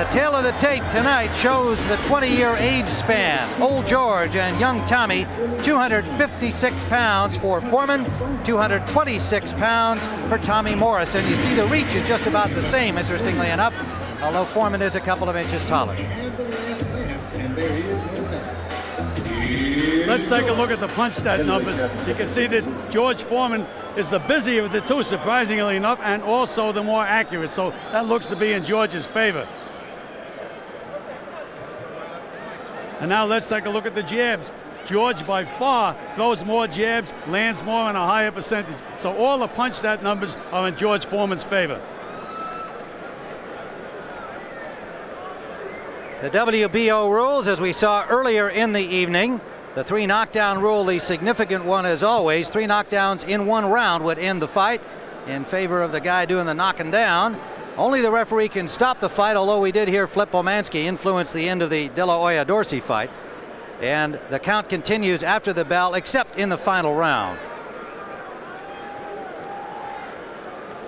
The tale of the tape tonight shows the 20-year age span. Old George and young Tommy, 256 pounds for Foreman, 226 pounds for Tommy Morrison. You see the reach is just about the same, interestingly enough, although Foreman is a couple of inches taller. Let's take a look at the punch stat numbers. You can see that George Foreman is the busier of the two, surprisingly enough, and also the more accurate. So that looks to be in George's favor. And now let's take a look at the jabs. George by far throws more jabs, lands more on a higher percentage. So all the punch stat numbers are in George Foreman's favor. The WBO rules, as we saw earlier in the evening, the 3 knockdown rule, the significant one as always. 3 knockdowns in 1 round would end the fight in favor of the guy doing the knocking down. Only the referee can stop the fight, although we did hear Flip Pomansky influence the end of the De La Hoya Dorsey fight. And the count continues after the bell, except in the final round.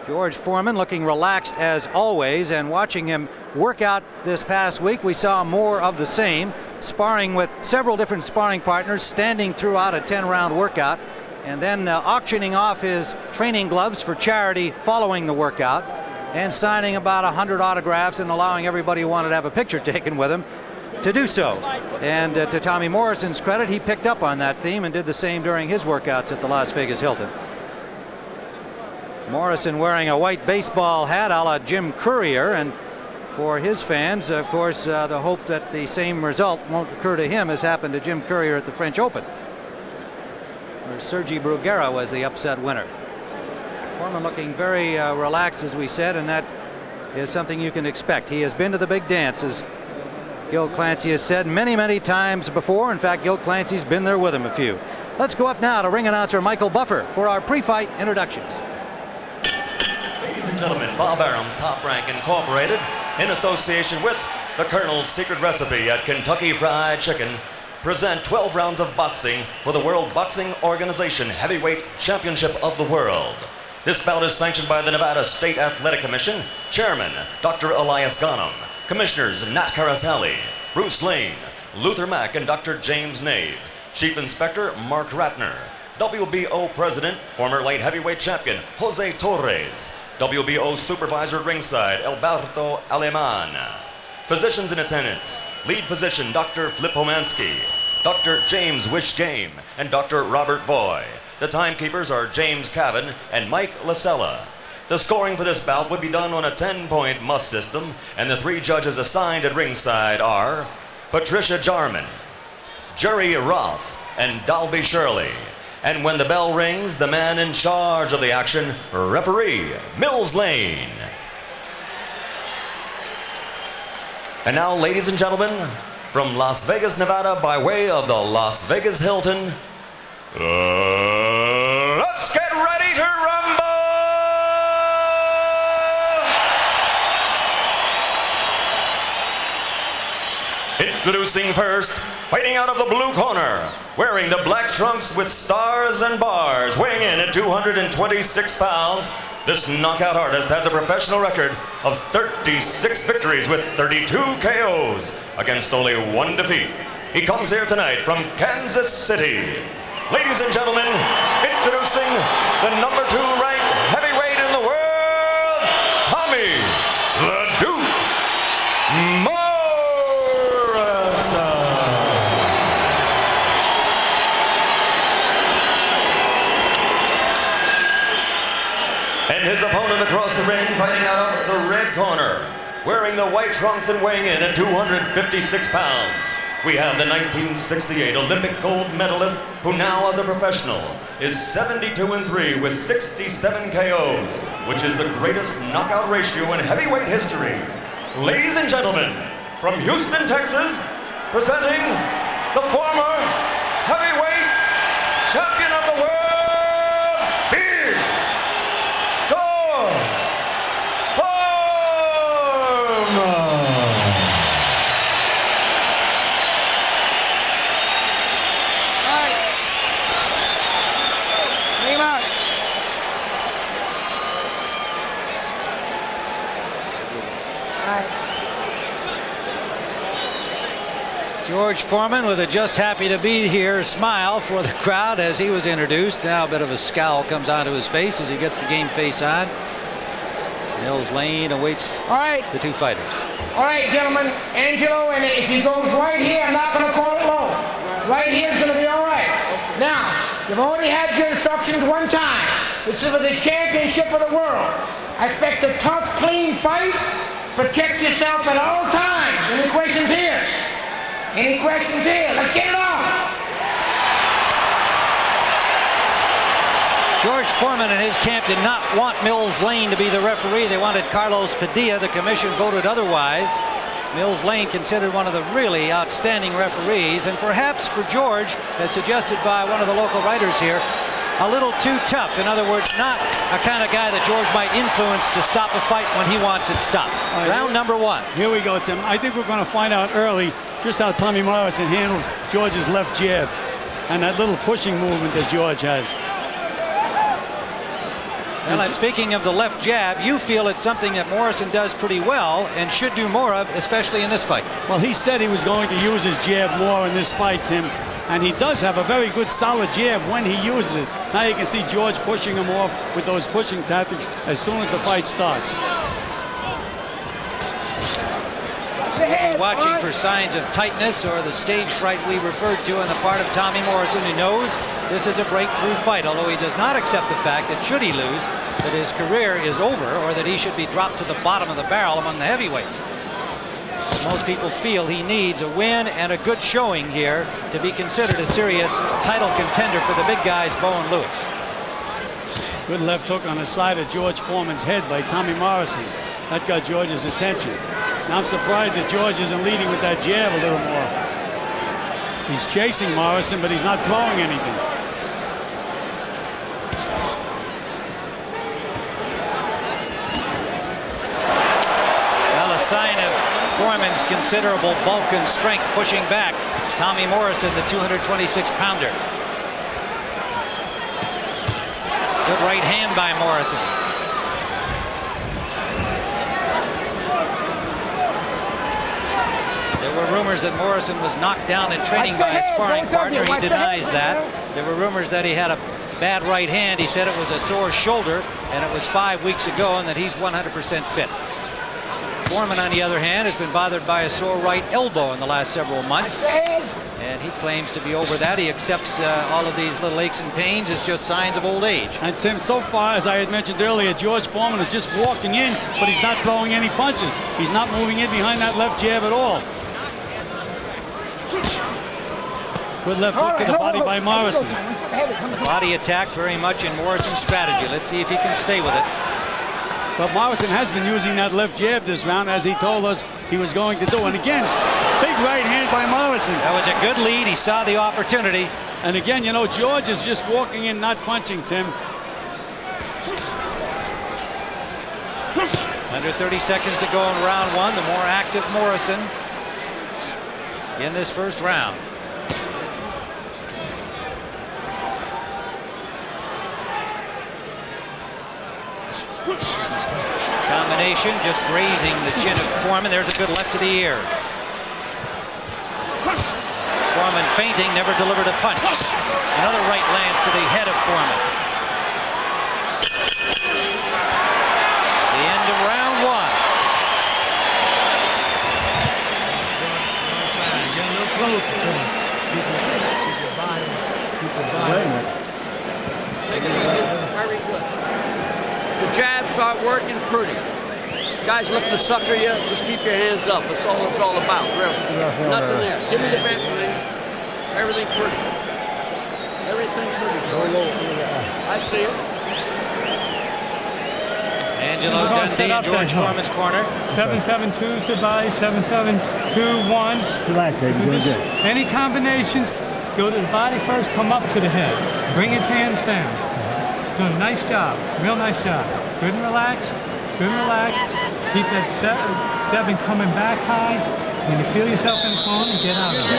George Foreman looking relaxed as always, and watching him work out this past week, we saw more of the same, sparring with several different sparring partners, standing throughout a 10-round workout, and then auctioning off his training gloves for charity following the workout, and signing about 100 autographs and allowing everybody who wanted to have a picture taken with him to do so. And to Tommy Morrison's credit, he picked up on that theme and did the same during his workouts at the Las Vegas Hilton. Morrison wearing a white baseball hat a la Jim Courier, and for his fans, of course, the hope that the same result won't occur to him as happened to Jim Courier at the French Open, where Sergi Bruguera was the upset winner. Foreman looking very relaxed, as we said, and that is something you can expect. He has been to the big dance, as Gil Clancy has said many, many times before. In fact, Gil Clancy's been there with him a few. Let's go up now to ring announcer Michael Buffer for our pre-fight introductions. Ladies and gentlemen, Bob Arum's Top Rank Incorporated, in association with the Colonel's Secret Recipe at Kentucky Fried Chicken, present 12 rounds of boxing for the World Boxing Organization Heavyweight Championship of the World. This bout is sanctioned by the Nevada State Athletic Commission, Chairman Dr. Elias Ghanem, Commissioners Nat Carasali, Bruce Lane, Luther Mack, and Dr. James Nave, Chief Inspector Mark Ratner, WBO President, former light heavyweight champion Jose Torres, WBO Supervisor at ringside Alberto Aleman. Physicians in attendance, lead physician Dr. Flip Pomansky, Dr. James Wish Game, and Dr. Robert Boy. The timekeepers are James Cavan and Mike Lasella. The scoring for this bout would be done on a 10-point must system, and the 3 judges assigned at ringside are Patricia Jarman, Jerry Roth, and Dalby Shirley. And when the bell rings, the man in charge of the action, referee Mills Lane. And now, ladies and gentlemen, from Las Vegas, Nevada, by way of the Las Vegas Hilton, let's get ready to rumble! Introducing first, fighting out of the blue corner, wearing the black trunks with stars and bars, weighing in at 226 pounds, this knockout artist has a professional record of 36 victories with 32 KOs against only 1 defeat. He comes here tonight from Kansas City. Ladies and gentlemen, introducing the number 2 ranked heavyweight in the world, Tommy the Duke Morrison. And his opponent across the ring, fighting out of the red corner, wearing the white trunks and weighing in at 256 pounds. We have the 1968 Olympic gold medalist, who now as a professional is 72-3 with 67 KOs, which is the greatest knockout ratio in heavyweight history. Ladies and gentlemen, from Houston, Texas, presenting the former heavyweight champion of the world, Big George Foreman. George Foreman with a just happy to be here smile for the crowd as he was introduced. Now a bit of a scowl comes onto his face as he gets the game face on. Mills Lane awaits the two fighters. All right, gentlemen, Angelo, and if he goes right here, I'm not going to call it low. Right here is going to be all right. Now, you've already had your instructions one time. This is for the championship of the world. I expect a tough, clean fight. Protect yourself at all times. Any questions here? Any questions here? Let's get it on. George Foreman and his camp did not want Mills Lane to be the referee. They wanted Carlos Padilla. The commission voted otherwise. Mills Lane considered one of the really outstanding referees, and perhaps for George, as suggested by one of the local writers here, a little too tough. In other words, not a kind of guy that George might influence to stop a fight when he wants it stopped. Round number 1. Here we go, Tim. I think we're going to find out early just how Tommy Morrison handles George's left jab and that little pushing movement that George has. Well, and speaking of the left jab, you feel it's something that Morrison does pretty well and should do more of, especially in this fight. Well, he said he was going to use his jab more in this fight, Tim, and he does have a very good solid jab when he uses it. Now you can see George pushing him off with those pushing tactics as soon as the fight starts. Watching for signs of tightness or the stage fright we referred to on the part of Tommy Morrison, who knows this is a breakthrough fight, although he does not accept the fact that should he lose, that his career is over or that he should be dropped to the bottom of the barrel among the heavyweights. Most people feel he needs a win and a good showing here to be considered a serious title contender for the big guys, Bo and Lewis. Good left hook on the side of George Foreman's head by Tommy Morrison. That got George's attention. Now I'm surprised that George isn't leading with that jab a little more. He's chasing Morrison, but he's not throwing anything. Well, a sign of Foreman's considerable bulk and strength pushing back Tommy Morrison, the 226-pounder. Good right hand by Morrison. There were rumors that Morrison was knocked down in training by his sparring partner. He denies that. There were rumors that he had a bad right hand. He said it was a sore shoulder, and it was 5 weeks ago, and that he's 100% fit. Foreman, on the other hand, has been bothered by a sore right elbow in the last several months, and he claims to be over that. He accepts all of these little aches and pains as just signs of old age. And Tim, so far, as I had mentioned earlier, George Foreman is just walking in, but he's not throwing any punches. He's not moving in behind that left jab at all. Good left hook to the body by Morrison. Body attack very much in Morrison's strategy. Let's see if he can stay with it. But Morrison has been using that left jab this round, as he told us he was going to do. And again, big right hand by Morrison. That was a good lead. He saw the opportunity. And again, you know, George is just walking in, not punching, Tim. Under 30 seconds to go in round 1. The more active Morrison in this first round. Combination just grazing the chin of Foreman. There's a good left to the ear. Foreman feinting, never delivered a punch. Another right lands to the head of Foreman. The end of round 1. Get a little close to him. Keep your body. Take it easy. Very good. The jabs start working pretty. Guys looking to sucker you, just keep your hands up. That's all it's all about, really. Nothing there. Give me the best, man. Everything pretty. Everything pretty. I see it. Angelo Dundee in George Foreman's corner. 7-7-2s advice, 7-7-2-1s. Relax, baby. Doing good. Any combinations, go to the body first, come up to the head. Bring his hands down. Doing a nice job, real nice job. Good and relaxed, good and relaxed. Keep that 7 coming back high. When you feel yourself in the corner, get out of it.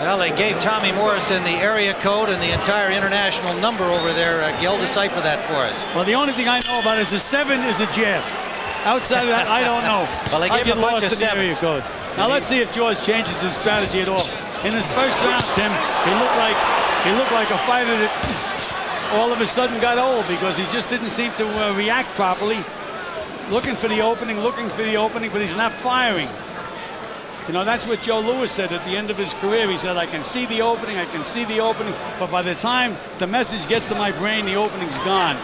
Well, they gave Tommy Morrison the area code and the entire international number over there. Gil, decipher that for us. Well, the only thing I know about is a 7 is a jab. Outside of that, I don't know. Well, they gave him a bunch of 7s. Now let's see if George changes his strategy at all. In his first round, Tim, he looked like a fighter that all of a sudden got old because he just didn't seem to react properly. Looking for the opening, but he's not firing. You know, that's what Joe Louis said at the end of his career. He said, I can see the opening, but by the time the message gets to my brain, the opening's gone.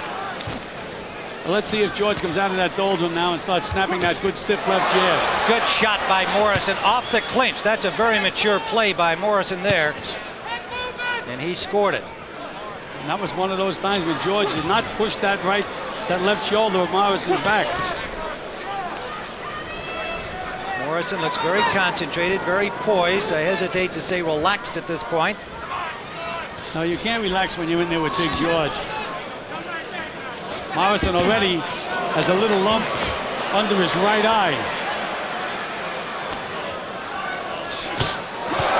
Well, let's see if George comes out of that doldrum now and starts snapping that good stiff left jab. Good shot by Morrison off the clinch. That's a very mature play by Morrison there. And he scored it. And that was one of those times when George did not push that left shoulder of Morrison's back. Morrison looks very concentrated, very poised. I hesitate to say relaxed at this point. No, you can't relax when you're in there with Big George. Morrison already has a little lump under his right eye.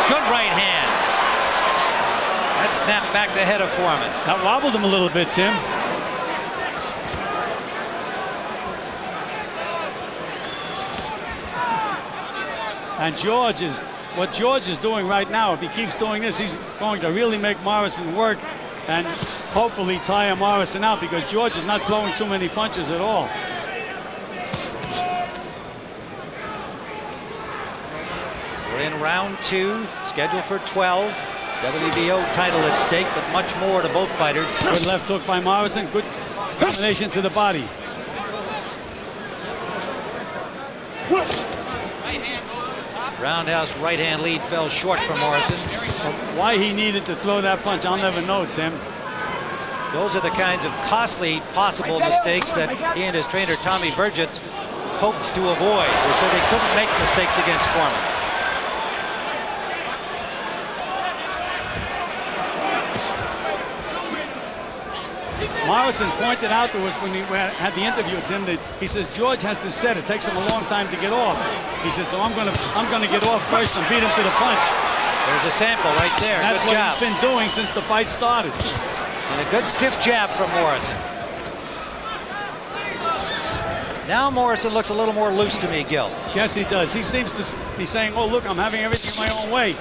Good right hand. That snapped back the head of Foreman. That wobbled him a little bit, Tim. And what George is doing right now, if he keeps doing this, he's going to really make Morrison work and hopefully tire Morrison out because George is not throwing too many punches at all. We're in round 2, scheduled for 12. WBO title at stake, but much more to both fighters. Good left hook by Morrison. Good combination to the body. Roundhouse right hand lead fell short for Morrison. Why he needed to throw that punch, I'll never know, Tim. Those are the kinds of costly possible mistakes that he and his trainer Tommy Vergitz hoped to avoid, so they couldn't make mistakes against Foreman. Morrison pointed out to us when we had the interview with him that he says George has to set. It takes him a long time to get off. He said, so I'm gonna get off first and beat him to the punch. There's a sample right there. That's good what job. he's been doing since the fight started. And a good stiff jab from Morrison. Now Morrison looks a little more loose to me, Gil. Yes, he does. He seems to be saying, oh, look, I'm having everything my own way.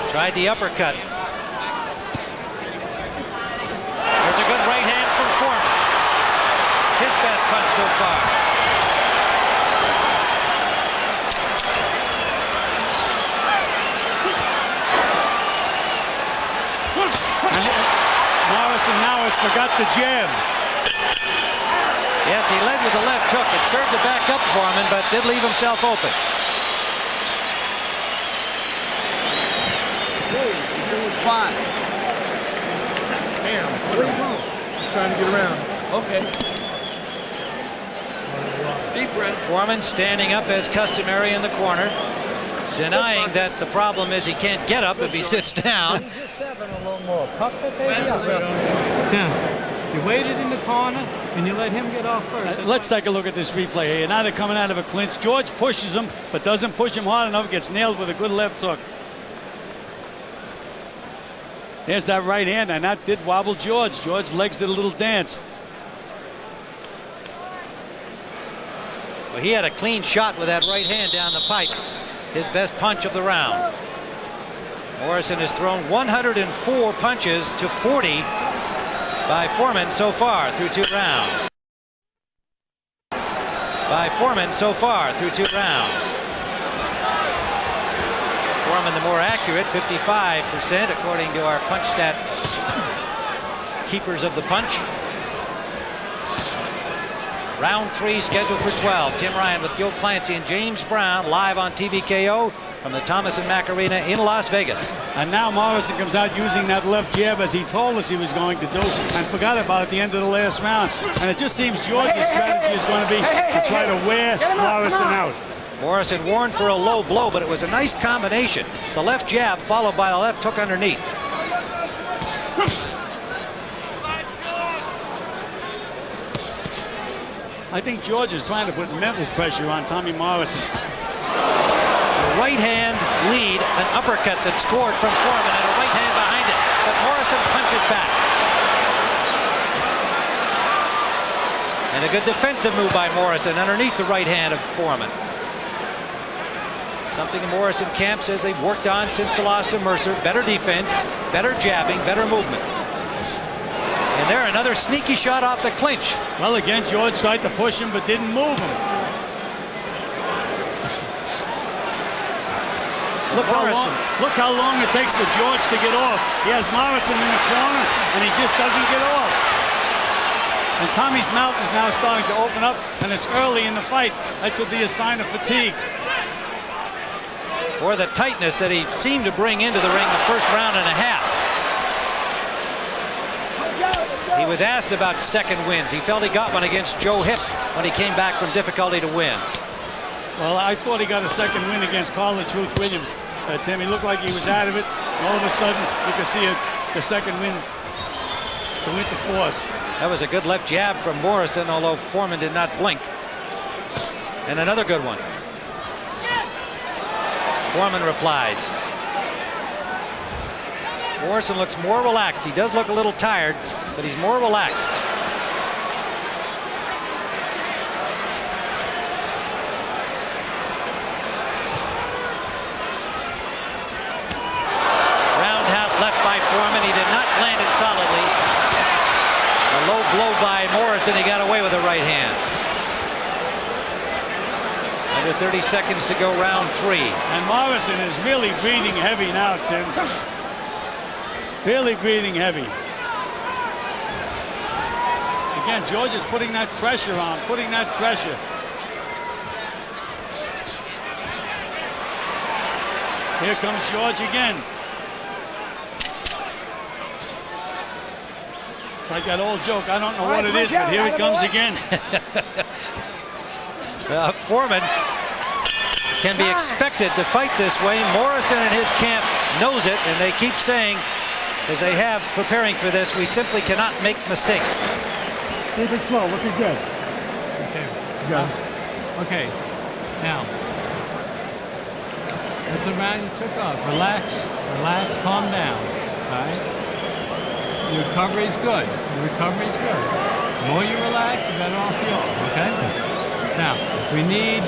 Tried the uppercut. There's a good right hand from Foreman. His best punch so far. Morrison now has forgot the jab. Yes, he led with the left hook. It served to back up Foreman, but did leave himself open. He's doing fine. Damn, what are you doing? Just trying to get around. Okay. Deep breath. Foreman standing up as customary in the corner, denying that the problem is he can't get up if he sits down. He's just having a little more. Puff that baby up. Yeah. You waited in the corner and you let him get off first. Let's take a look at this replay here. Now they're coming out of a clinch. George pushes him, but doesn't push him hard enough. Gets nailed with a good left hook. There's that right hand, and that did wobble George. George's legs did a little dance. Well, he had a clean shot with that right hand down the pipe. His best punch of the round. Morrison has thrown 104 punches to 40 by Foreman so far through 2 rounds. Foreman the more accurate, 55% according to our punch stat keepers of the punch. Round 3 scheduled for 12. Tim Ryan with Gil Clancy and James Brown live on TVKO from the Thomas & Mack Arena in Las Vegas. And now Morrison comes out using that left jab as he told us he was going to do and forgot about it at the end of the last round. And it just seems George's strategy is going to be to try to wear Morrison out. Morrison warned for a low blow, but it was a nice combination. The left jab followed by a left hook underneath. I think George is trying to put mental pressure on Tommy Morrison. A right hand lead, an uppercut that scored from Foreman, and a right hand behind it. But Morrison punches back. And a good defensive move by Morrison underneath the right hand of Foreman. Something the Morrison camp says they've worked on since the loss to Mercer. Better defense, better jabbing, better movement. And there, another sneaky shot off the clinch. Well, again, George tried to push him but didn't move him. Look how long it takes for George to get off. He has Morrison in the corner, and he just doesn't get off. And Tommy's mouth is now starting to open up, and it's early in the fight. That could be a sign of fatigue. Or the tightness that he seemed to bring into the ring the first round and a half. He was asked about second wins. He felt he got one against Joe Hipp when he came back from difficulty to win. Well, I thought he got a second win against Carla Truth Williams. Tim, he looked like he was out of it. And all of a sudden, you can see the second win to Winter Force. That was a good left jab from Morrison, although Foreman did not blink. And another good one. Foreman replies. Morrison looks more relaxed. He does look a little tired, but he's more relaxed. Roundhouse left by Foreman. He did not land it solidly. A low blow by Morrison. He got away with the right hand. Under 30 seconds to go, round 3. And Morrison is really breathing heavy now, Tim. Really breathing heavy. Again, George is putting that pressure on, putting that pressure. Here comes George again. It's like that old joke. I don't know what it is, but here he comes again. Foreman can be expected to fight this way. Morrison and his camp knows it, and they keep saying, as they have preparing for this, we simply cannot make mistakes. Keep it slow, looking good. Okay. Yeah. Okay. Now, that's the round you took off. Relax, relax, calm down. All right? Your recovery is good. Your recovery is good. The more you relax, the better off you are. Okay? Now, we need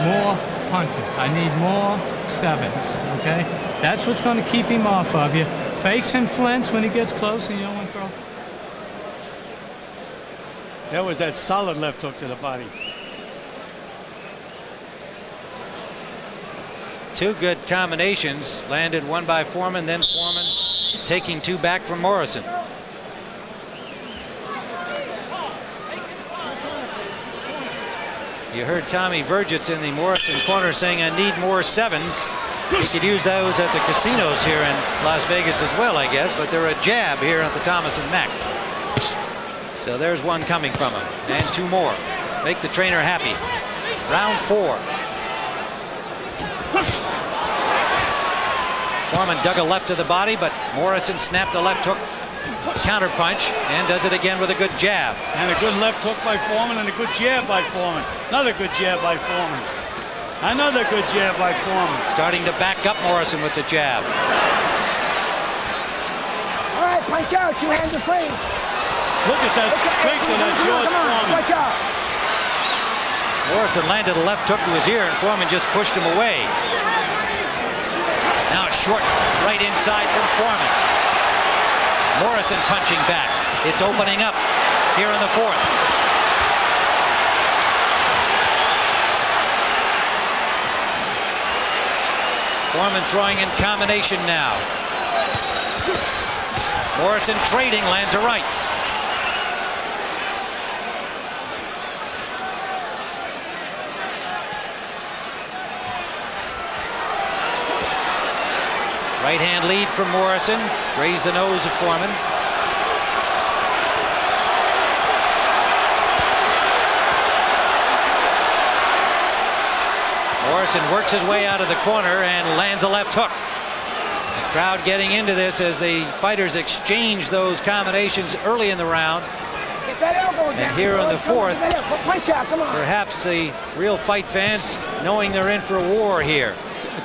more punching. I need more sevens. Okay? That's what's going to keep him off of you. Fakes and flints when he gets close, and you don't want to throw. There was that solid left hook to the body. Two good combinations. Landed one by Foreman, then Foreman taking two back from Morrison. You heard Tommy Vergitz in the Morrison corner saying, I need more sevens. He could use those at the casinos here in Las Vegas as well, I guess, but they're a jab here at the Thomas and Mack. So there's one coming from him, and two more. Make the trainer happy. Round 4. Foreman dug a left to the body, but Morrison snapped a left hook counter punch and does it again with a good jab. And a good left hook by Foreman and a good jab by Foreman. Another good jab by Foreman. Another good jab by Foreman. Starting to back up Morrison with the jab. All right, punch out. 2 hands are free. Look at that strength of that George Foreman. Watch out. Morrison landed a left hook to his ear, and Foreman just pushed him away. Now short right inside from Foreman. Morrison punching back. It's opening up here in the 4th. Foreman throwing in combination now. Morrison trading, lands a right. Right hand lead from Morrison. Grazed the nose of Foreman. Morrison works his way out of the corner and lands a left hook. The crowd getting into this as the fighters exchange those combinations early in the round. Get that elbow down. And here in the 4th, punch out, come on. perhaps the real fight fans knowing they're in for a war here.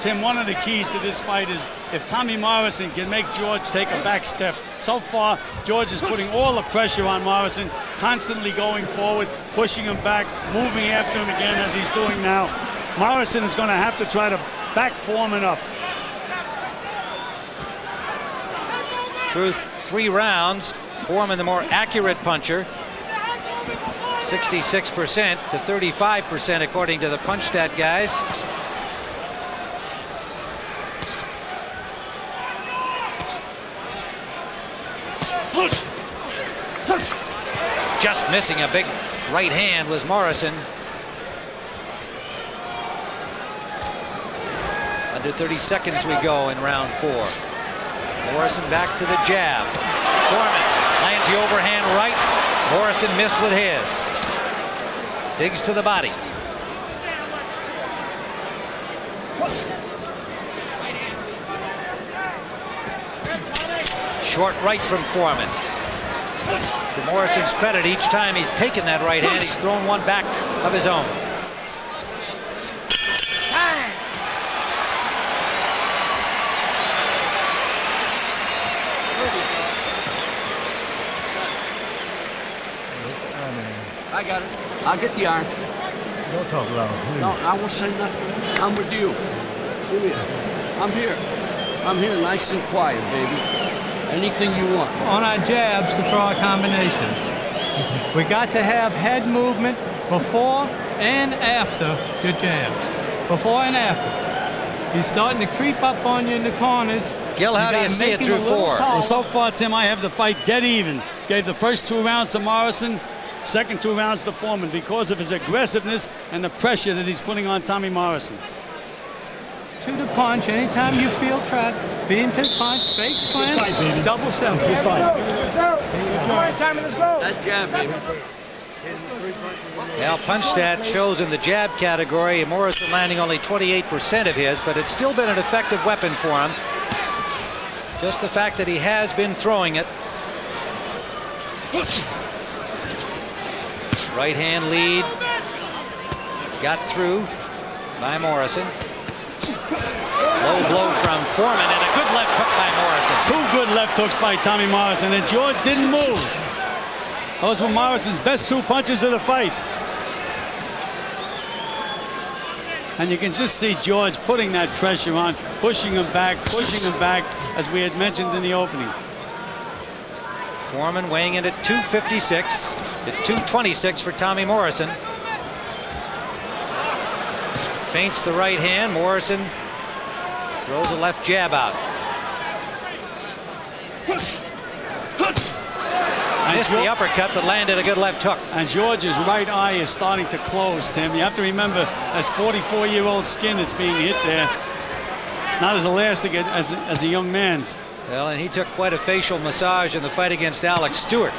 Tim, one of the keys to this fight is if Tommy Morrison can make George take a back step. So far, George is putting all the pressure on Morrison, constantly going forward, pushing him back, moving after him again as he's doing now. Morrison is going to have to try to Back Foreman up. Through 3 rounds, Foreman the more accurate puncher. 66% to 35% according to the punch stat guys. Just missing a big right hand was Morrison. Under 30 seconds we go in round 4. Morrison back to the jab. Foreman lands the overhand right. Morrison missed with his. Digs to the body. Short right from Foreman. To Morrison's credit, each time he's taken that right hand, he's thrown one back of his own. I got it. I'll get the iron. Don't talk loud, please. No, I won't say nothing. I'm with you. Give me it. I'm here. I'm here nice and quiet, baby. Anything you want. On our jabs to throw our combinations. We got to have head movement before and after your jabs. Before and after. He's starting to creep up on you in the corners. Gil, how do you see it through 4? Well, so far, Tim, I have the fight dead even. Gave the first 2 rounds to Morrison, second 2 rounds to Foreman because of his aggressiveness and the pressure that he's putting on Tommy Morrison. To the punch, anytime you feel trapped, being to the punch, fake slants, double 7. Good job. Come on, Tommy, let's go. That jab, baby. Now, punch stat shows in the jab category, Morrison landing only 28% of his, but it's still been an effective weapon for him. Just the fact that he has been throwing it. Right hand lead. Got through by Morrison. Low blow from Foreman and a good left hook by Morrison. 2 good left hooks by Tommy Morrison, and George didn't move. Those were Morrison's best 2 punches of the fight. And you can just see George putting that pressure on, pushing him back, as we had mentioned in the opening. Foreman weighing in at 256 to 226 for Tommy Morrison. Feints the right hand. Morrison throws a left jab out. Missed the uppercut, but landed a good left hook. And George's right eye is starting to close, Tim. You have to remember, that's 44-year-old skin that's being hit there. It's not as elastic as a young man's. Well, and he took quite a facial massage in the fight against Alex Stewart.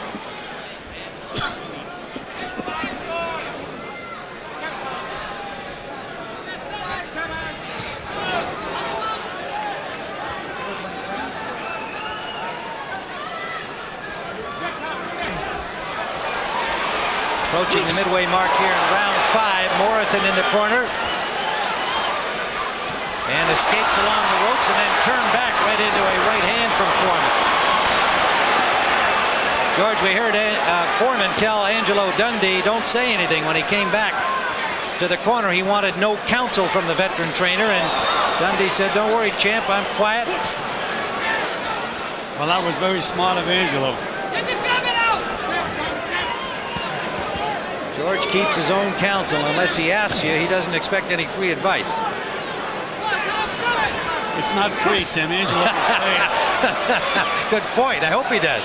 Approaching the midway mark here in round 5. Morrison in the corner. And escapes along the ropes and then turned back right into a right hand from Foreman. George, we heard Foreman tell Angelo Dundee, don't say anything when he came back to the corner. He wanted no counsel from the veteran trainer, and Dundee said, don't worry, champ, I'm quiet. Well, that was very smart of Angelo. George keeps his own counsel. Unless he asks you, he doesn't expect any free advice. It's not free, Tim. Angelo gets paid. Good point. I hope he does.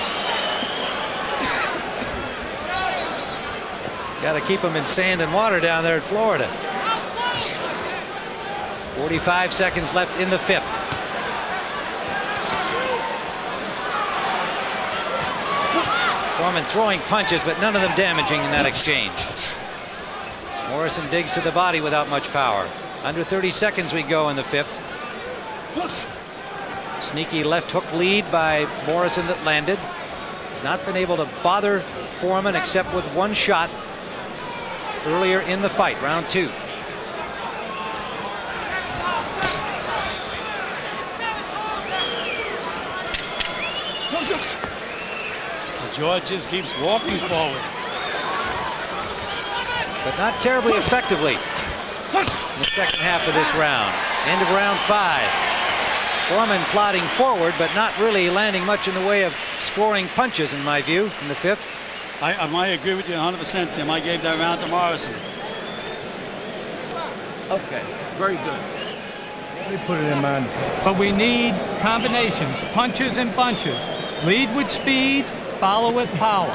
Got to keep him in sand and water down there in Florida. 45 seconds left in the 5th. Foreman throwing punches, but none of them damaging in that exchange. Morrison digs to the body without much power. Under 30 seconds we go in the 5th. Sneaky left hook lead by Morrison that landed. He's not been able to bother Foreman except with one shot earlier in the fight, round 2. George just keeps walking forward. But not terribly effectively in the second half of this round. End of round 5. Foreman plodding forward, but not really landing much in the way of scoring punches, in my view, in the 5th. I might agree with you 100%, Tim. I gave that round to Morrison. Okay, very good. Let me put it in mind. But we need combinations, punches and bunches. Lead with speed, follow with power.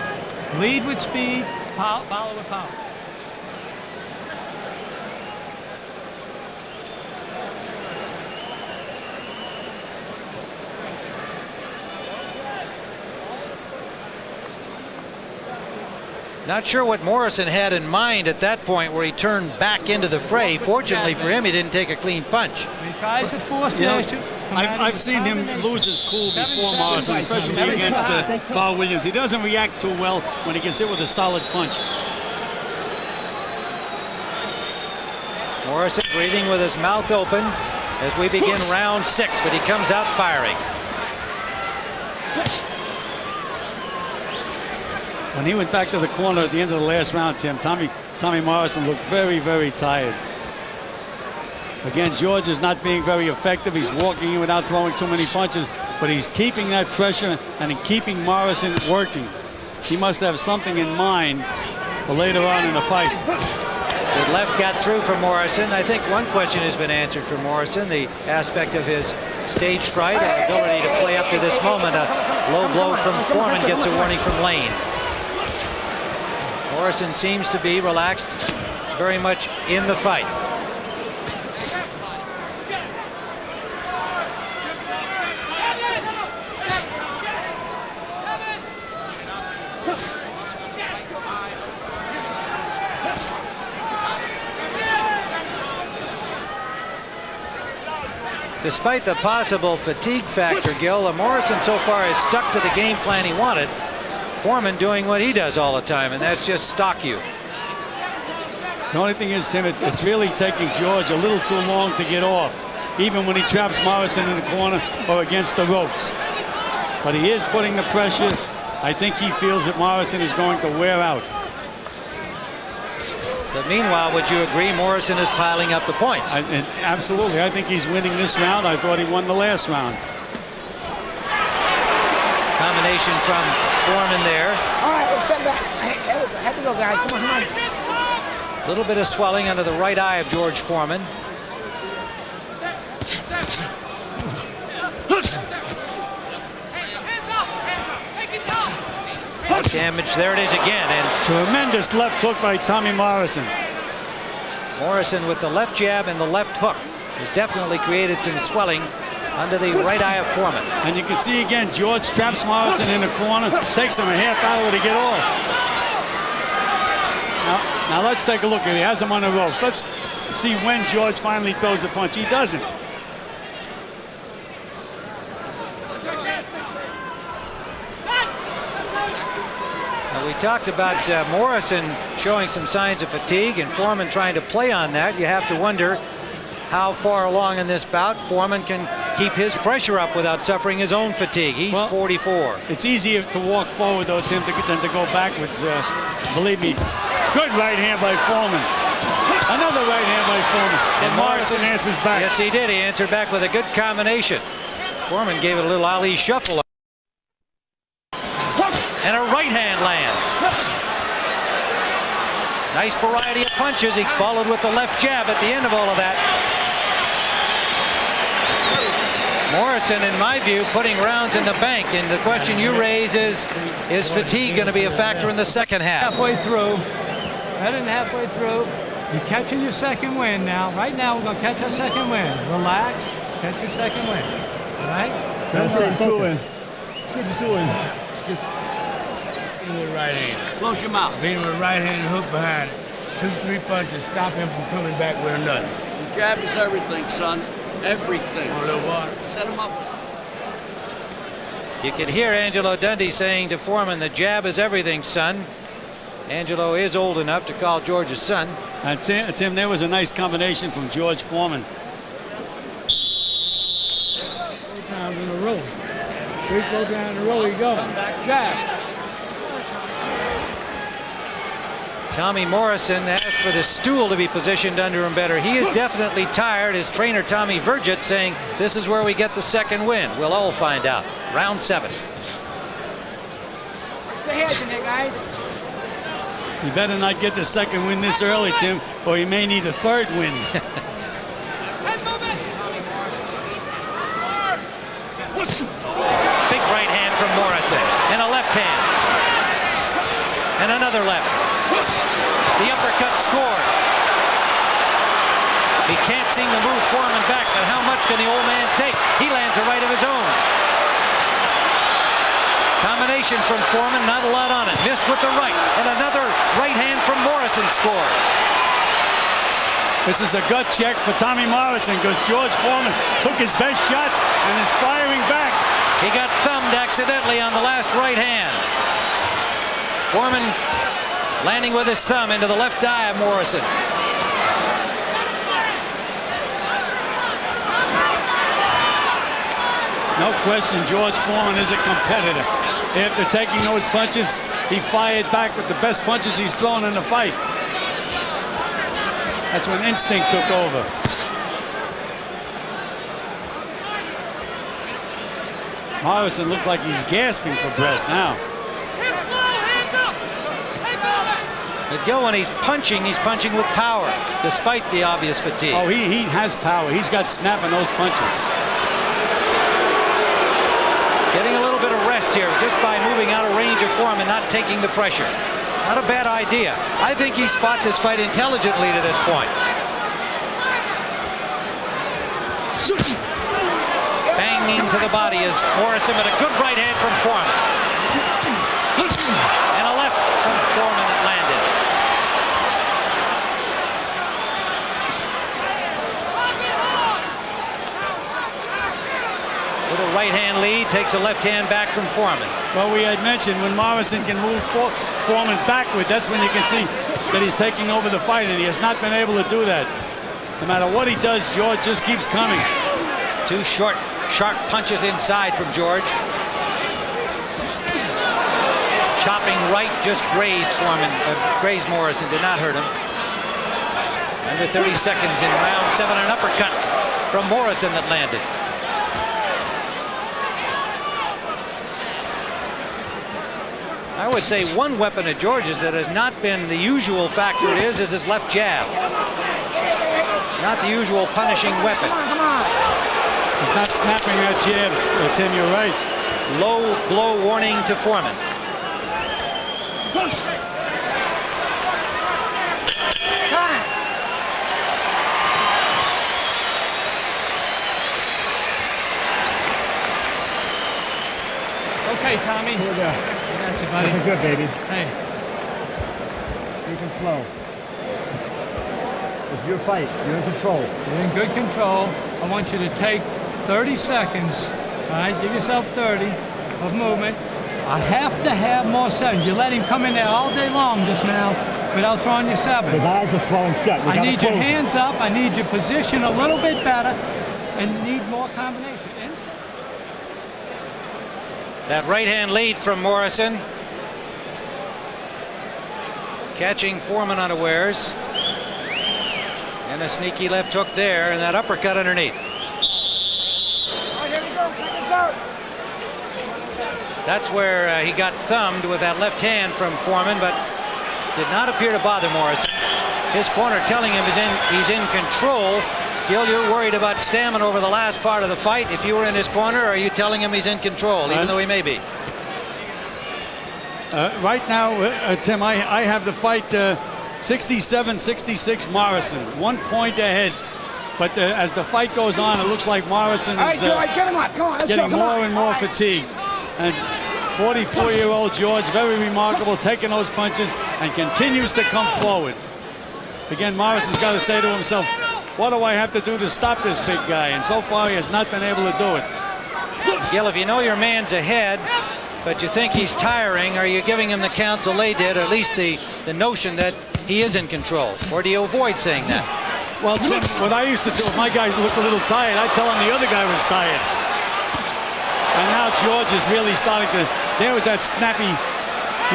Lead with speed, follow with power. Not sure what Morrison had in mind at that point where he turned back into the fray. Fortunately for him, he didn't take a clean punch. He tries to force the issue. I've seen him lose his cool before Morrison, especially against Carl Williams. He doesn't react too well when he gets hit with a solid punch. Morrison breathing with his mouth open as we begin round 6, but he comes out firing. When he went back to the corner at the end of the last round, Tim, Tommy Morrison looked very, very tired. Again, George is not being very effective. He's walking in without throwing too many punches, but he's keeping that pressure and keeping Morrison working. He must have something in mind for later on in the fight. The left got through for Morrison. I think one question has been answered for Morrison, the aspect of his stage fright, or ability to play up to this moment. A low blow from Foreman gets a warning from Lane. Morrison seems to be relaxed very much in the fight. Despite the possible fatigue factor, Gil, Morrison so far has stuck to the game plan he wanted. Foreman doing what he does all the time, and that's just stalk you. The only thing is, Tim, it's really taking George a little too long to get off, even when he traps Morrison in the corner or against the ropes. But he is putting the pressure. I think he feels that Morrison is going to wear out. But meanwhile, would you agree Morrison is piling up the points? Absolutely. I think he's winning this round. I thought he won the last round. Combination from Foreman there. All right, let's step back. There we go. Here we go, guys. Come on, come on. A little bit of swelling under the right eye of George Foreman. Damage. There it is again. And tremendous left hook by Tommy Morrison. Morrison with the left jab and the left hook has definitely created some swelling under the right eye of Foreman. And you can see again, George traps Morrison in the corner, takes him a half hour to get off. Now let's take a look at it. He has him on the ropes. Let's see when George finally throws the punch. He doesn't. We talked about Morrison showing some signs of fatigue and Foreman trying to play on that. You have to wonder how far along in this bout Foreman can keep his pressure up without suffering his own fatigue. He's 44. It's easier to walk forward, though, Tim, than to go backwards. Believe me. Good right hand by Foreman. Another right hand by Foreman. And Morrison answers back. Yes, he did. He answered back with a good combination. Foreman gave it a little Ali shuffle. And a right hand lands. Nice variety of punches. He followed with the left jab at the end of all of that. Morrison, in my view, putting rounds in the bank. And the question you raise is fatigue going to be a factor in the second half? Halfway through. Better than halfway through. You're catching your second win now. Right now, we're going to catch our second win. Relax. Catch your second win. All right? That's what he's doing. That's what he's doing. Beat him with a right hand. Close your mouth. Beat him with a right hand and hook behind it. 2-3 punches, stop him from coming back with another. The jab is everything, son. Everything. Want a little water? Set him up with it. You can hear Angelo Dundee saying to Foreman, the jab is everything, son. Angelo is old enough to call George his son. And Tim, there was a nice combination from George Foreman. 4 times in a row. 3-4 times in a row, he goes. Jab. Tommy Morrison asked for the stool to be positioned under him better. He is definitely tired. His trainer, Tommy Vergett, saying this is where we get the second win. We'll all find out. Round 7. Watch the heads in there, guys. He better not get the second win this early, Tim, or he may need a third win. Big right hand from Morrison, and a left hand, and another left. The uppercut scored. He can't seem to move Foreman back, but how much can the old man take? He lands a right of his own. Combination from Foreman, not a lot on it. Missed with the right, and another right hand from Morrison scored. This is a gut check for Tommy Morrison because George Foreman took his best shots and is firing back. He got thumbed accidentally on the last right hand. Foreman landing with his thumb into the left eye of Morrison. No question, George Foreman is a competitor. After taking those punches, he fired back with the best punches he's thrown in the fight. That's when instinct took over. Morrison looks like he's gasping for breath now. But Gil, when he's punching with power, despite the obvious fatigue. Oh, he has power. He's got snap in those punches. Getting a little bit of rest here just by moving out of range of Foreman, not taking the pressure. Not a bad idea. I think he's fought this fight intelligently to this point. Banging to the body is Morrison, but a good right hand from Foreman. And a left from Foreman that landed. Little right hand lead, takes a left hand back from Foreman. Well, we had mentioned when Morrison can move Foreman backward, that's when you can see that he's taking over the fight, and he has not been able to do that. No matter what he does, George just keeps coming. Two short, sharp punches inside from George. Chopping right just grazed Foreman, grazed Morrison, did not hurt him. Under 30 seconds in round 7, an uppercut from Morrison that landed. I would say one weapon of George's that has not been the usual factor it is his left jab. Not the usual punishing weapon. Come on. He's not snapping that jab, Tim, you're right. Low blow warning to Foreman. Okay, Tommy. Here we go. Got you, buddy. Looking good, baby. Hey. Keep it slow. It's your fight. You're in control. You're in good control. I want you to take 30 seconds. All right, give yourself 30 of movement. I have to have more sevens. You let him come in there all day long just now without throwing your sevens. His eyes are swelling shut. I need your hands up. I need your position a little bit better, and need more combination. Inside. That right hand lead from Morrison. Catching Foreman unawares. And a sneaky left hook there, and that uppercut underneath. Oh, here we go. Seconds out. That's where he got thumbed with that left hand from Foreman, but did not appear to bother Morrison. His corner telling him he's in control. Gil, you're worried about stamina over the last part of the fight. If you were in his corner, are you telling him he's in control, even though he may be? Right now, Tim, I have the fight 67-66 Morrison, 1 point ahead. But as the fight goes on, it looks like Morrison All right, is George, get him up. Come on, let's getting go. Come more on. and more All right. fatigued. And 44-year-old George, very remarkable, taking those punches and continues to come forward. Again, Morrison's got to say to himself, what do I have to do to stop this big guy? And so far, he has not been able to do it. Gil, if you know your man's ahead, but you think he's tiring, are you giving him the counsel they did, or at least the notion that he is in control? Or do you avoid saying that? Well, Tim, what I used to do, if my guy looked a little tired, I'd tell him the other guy was tired. And now George is really starting to, there was that snappy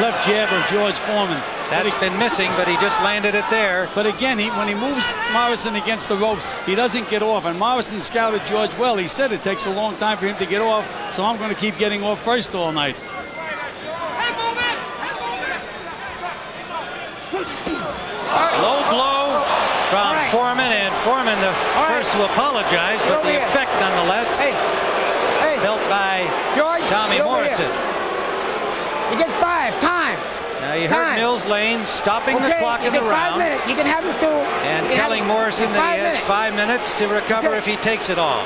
left jab of George Foreman's. That's been missing, but he just landed it there. But again, when he moves Morrison against the ropes, he doesn't get off. And Morrison scouted George well. He said it takes a long time for him to get off, so I'm going to keep getting off first all night. Low blow from Foreman, and Foreman the first to apologize, but the effect nonetheless felt by George, Tommy Morrison. You get 5. Time. Now you heard Mills Lane stopping the clock in the round 5 minutes. You can have this too. and telling Morrison that he has 5 minutes to recover if he takes it all.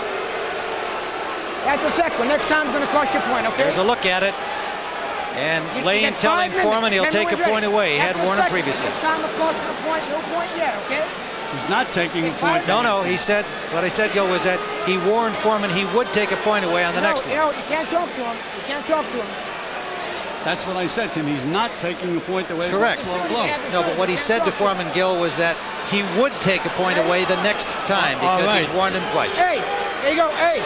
That's the second one. Next time it's going to cost you a point, okay? There's a look at it. And You Lane get 5 telling minutes. Foreman he'll 10 take a wins point ready. away. He had That's the warned him second. previously. Next time it'll cost you a point. No point yet, okay? He's not taking a point. No, he said, what I said, Gil, was that he warned Foreman he would take a point away on the next one. You can't talk to him. You can't talk to him. That's what I said to him. He's not taking a point away. Correct. Slow blow. No, but what he said to Foreman, Gil, was that he would take a point away the next time because he's warned him twice. Hey, there you go. Hey.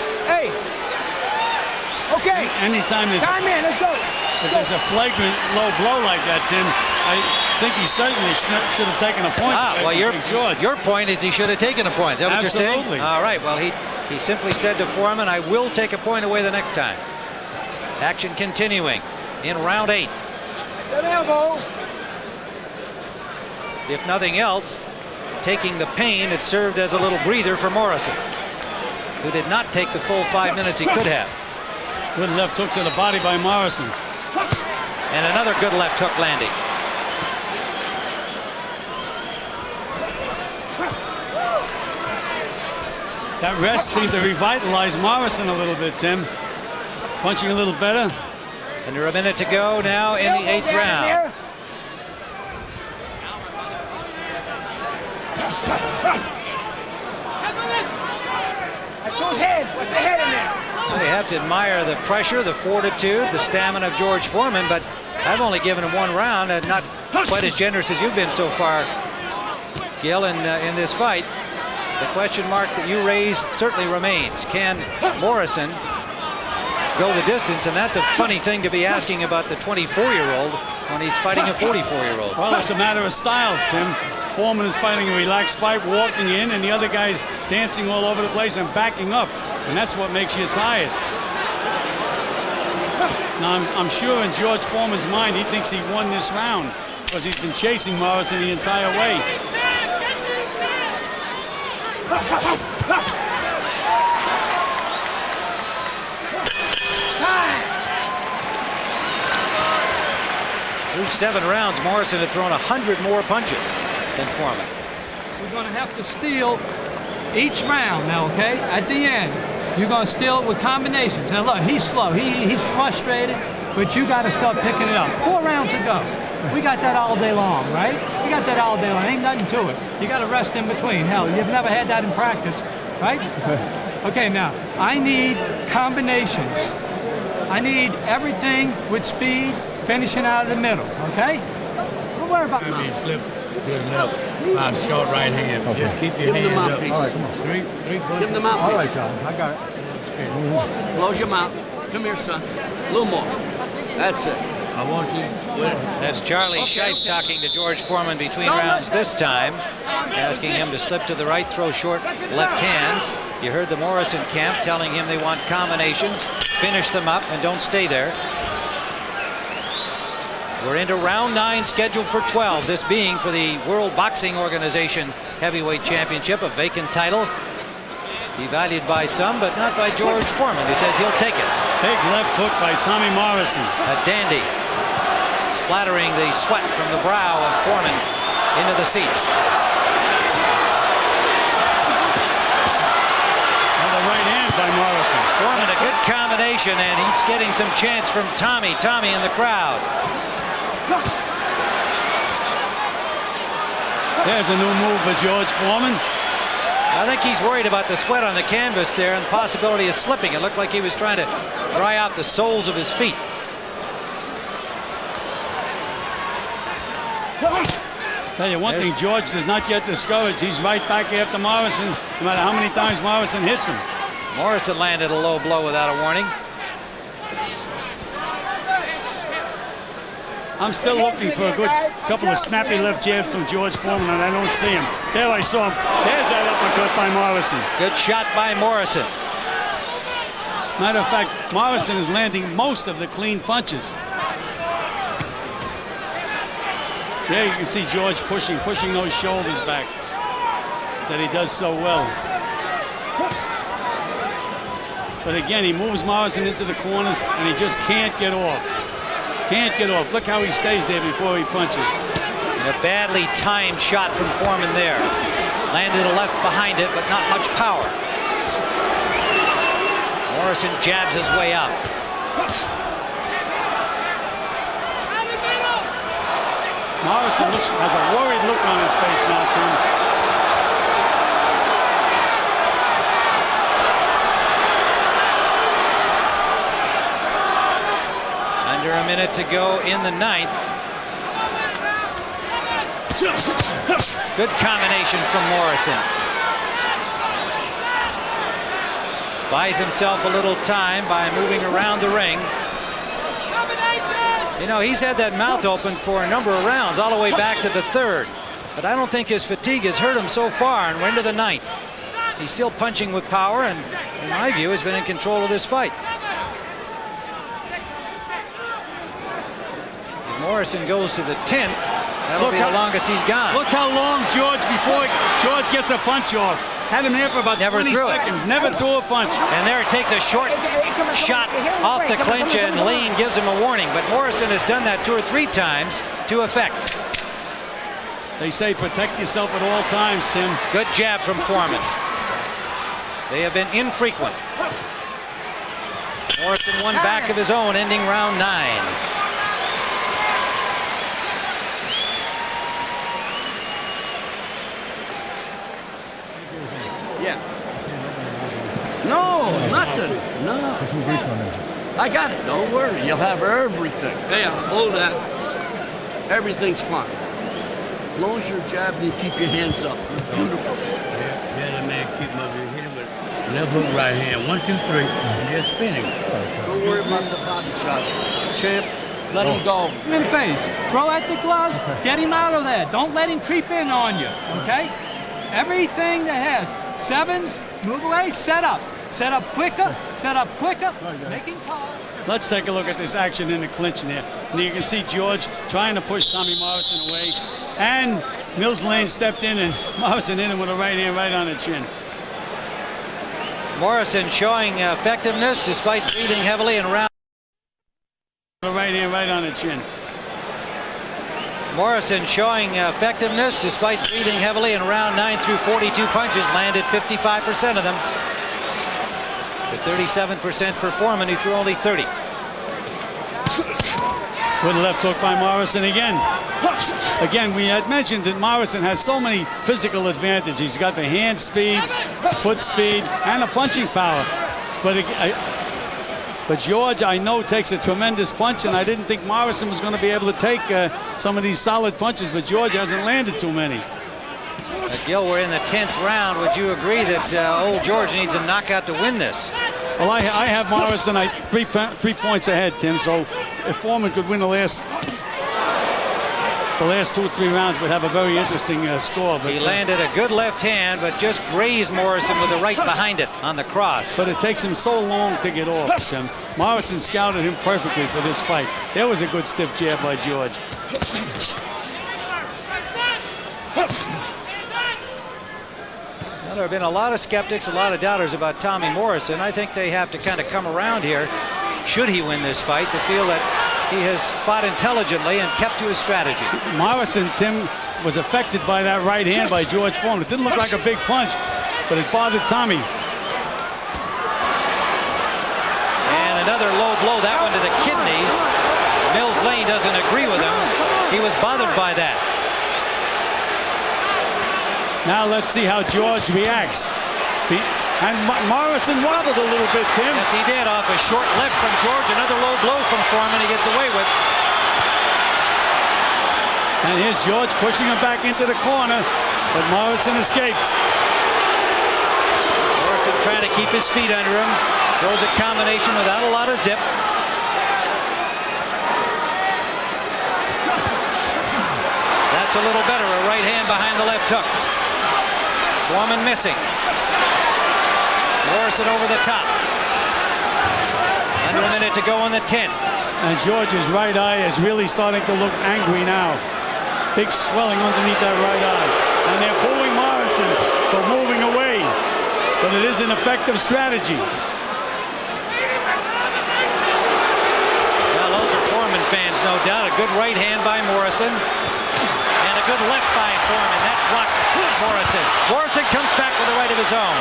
Okay. Anytime there's Time in. Let's go. if there's a flagrant low blow like that, Tim, I think he certainly should have taken a point. Well, George. your point is he should have taken a point. Is that what you're saying? Absolutely. All right. Well, he simply said to Foreman, I will take a point away the next time. Action continuing in round 8. Good elbow. If nothing else, taking the pain, it served as a little breather for Morrison, who did not take the full 5 minutes he could have. Good left hook to the body by Morrison. And another good left hook landing. That rest seemed to revitalize Morrison a little bit, Tim. Punching a little better. Under a minute to go now in the 8th round. That's those heads. What's the head in there? Well, you have to admire the pressure, the fortitude, the stamina of George Foreman, but I've only given him 1 round and not quite as generous as you've been so far, Gil, in this fight. The question mark that you raise certainly remains. Can Morrison go the distance? And that's a funny thing to be asking about the 24-year-old when he's fighting a 44-year-old. Well, it's a matter of styles, Tim. Foreman is fighting a relaxed fight, walking in, and the other guy's dancing all over the place and backing up. And that's what makes you tired. Now, I'm sure in George Foreman's mind, he thinks he won this round because he's been chasing Morrison the entire way. Through 7 rounds, Morrison had thrown 100 more punches than Foreman. We're going to have to steal each round now, okay? At the end, you're going to steal it with combinations. Now, look, he's slow. He's frustrated, but you got to start picking it up. 4 rounds to go. We got that all day long, right? We got that all day long. Ain't nothing to it. You got to rest in between. Hell, you've never had that in practice, right? Okay, now, I need combinations. I need everything with speed, finishing out of the middle, okay? Don't worry about Maybe he slipped to his left. Short right hand. Just keep your hands up. All right, come on. Three Give him punches. the mouthpiece. All right, John. I got it. Close your mouth. Come here, son. A little more. That's it. I want you. That's Charlie Shipes talking to George Foreman between rounds this time, asking him to slip to the right, throw short left hands. You heard the Morrison camp telling him they want combinations, finish them up, and don't stay there. We're into round 9, scheduled for 12, this being for the World Boxing Organization Heavyweight Championship, a vacant title. Devalued by some, but not by George Foreman, who says he'll take it. Big left hook by Tommy Morrison. A dandy, splattering the sweat from the brow of Foreman into the seats. Another right hand by Morrison. Foreman, a good combination, and he's getting some chants from Tommy in the crowd. There's a new move for George Foreman. I think he's worried about the sweat on the canvas there and the possibility of slipping. It looked like he was trying to dry out the soles of his feet. Tell you one thing, George does not get discouraged. He's right back after Morrison, no matter how many times Morrison hits him. Morrison landed a low blow without a warning. I'm still looking for a good couple of snappy left jabs from George Foreman, and I don't see him. There I saw him. There's that uppercut by Morrison. Good shot by Morrison. Matter of fact, Morrison is landing most of the clean punches. There you can see George pushing those shoulders back that he does so well. But again, he moves Morrison into the corners, and he just can't get off. Can't get off. Look how he stays there before he punches. A badly timed shot from Foreman there. Landed a left behind it, but not much power. Morrison jabs his way out. Morrison has a worried look on his face now, Tim. Under a minute to go in the ninth. Good combination from Morrison. Buys himself a little time by moving around the ring. You know, he's had that mouth open for a number of rounds, all the way back to the third. But I don't think his fatigue has hurt him so far, and we're into the ninth. He's still punching with power, and in my view, has been in control of this fight. If Morrison goes to the 10th, that'll be the longest he's gone. Look how long before George gets a punch off. Had him there for about 20 seconds. Never threw a punch. And there it takes a short shot off the clinch, and Lean gives him a warning. But Morrison has done that 2 or 3 times to effect. They say protect yourself at all times, Tim. Good jab from Foreman. They have been infrequent. Morrison one back of his own, ending round 9. Yeah. No, nothing. No. I got it. Don't worry. You'll have everything. Hey, hold that. Everything's fine. As long as you're jabbing, you keep your hands up. You're beautiful. Yeah, that man keep him up here. Hit him with left hook, right hand. 1, 2, 3. And just spinning. Don't worry about the body shots. Champ, let him go. In the face. Throw out the gloves. Get him out of there. Don't let him creep in on you. Okay? Everything that has 7s, move away, set up. Set up quicker, make him tall. Let's take a look at this action in the clinch there. And you can see George trying to push Tommy Morrison away. And Mills Lane stepped in, and Morrison hit him with a right hand right on the chin. Morrison showing effectiveness despite breathing heavily in round. A right hand right on the chin. Morrison showing effectiveness despite breathing heavily in round 9 through 42 punches, landed 55% of them. With 37% for Foreman, who threw only 30. Good left hook by Morrison again. Again, we had mentioned that Morrison has so many physical advantages. He's got the hand speed, foot speed, and the punching power. But George, I know, takes a tremendous punch, and I didn't think Morrison was going to be able to take some of these solid punches, but George hasn't landed too many. Gil, we're in the 10th round. Would you agree that old George needs a knockout to win this? Well, I have Morrison 3 points ahead, Tim, so if Foreman could win the last 2 or 3 rounds, would have a very interesting score. But he landed a good left hand, but just grazed Morrison with the right behind it on the cross. But it takes him so long to get off, Tim. Morrison scouted him perfectly for this fight. There was a good stiff jab by George. There have been a lot of skeptics, a lot of doubters about Tommy Morrison. I think they have to kind of come around here, should he win this fight, to feel that he has fought intelligently and kept to his strategy. Morrison, Tim, was affected by that right hand by George Foreman. It didn't look like a big punch, but it bothered Tommy. And another low blow, that one to the kidneys. Mills Lane doesn't agree with him. He was bothered by that. Now let's see how George reacts. And Morrison wobbled a little bit, Tim. Yes, he did, off a short left from George. Another low blow from Foreman he gets away with. And here's George pushing him back into the corner, but Morrison escapes. Morrison trying to keep his feet under him. Throws a combination without a lot of zip. a little better. A right hand behind the left hook. Foreman missing. Morrison over the top. Under a minute to go in the 10th. And George's right eye is really starting to look angry now. Big swelling underneath that right eye. And they're booing Morrison for moving away. But it is an effective strategy. Well, those are Foreman fans, no doubt. A good right hand by Morrison. And a good left by Foreman. That blocked Morrison. Morrison comes back with a right of his own.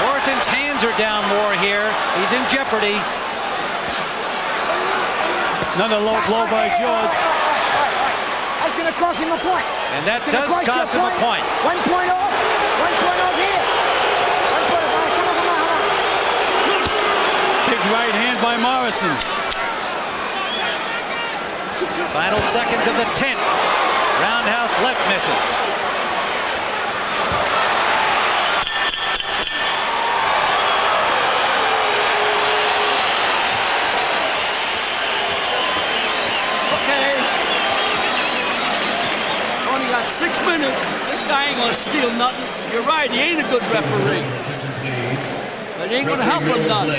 Morrison's hands are down more here. He's in jeopardy. Another low blow by George. That's going to cost him a point. And that does cost him a point. 1 point off. 1 point off here. 1 point off. Come on, come on, come on. Big right hand by Morrison. Final seconds of the 10th. Roundhouse left misses. Okay. Only got 6 minutes. This guy ain't gonna steal nothing. You're right, he ain't a good referee. Attention, please. But it ain't gonna help him none.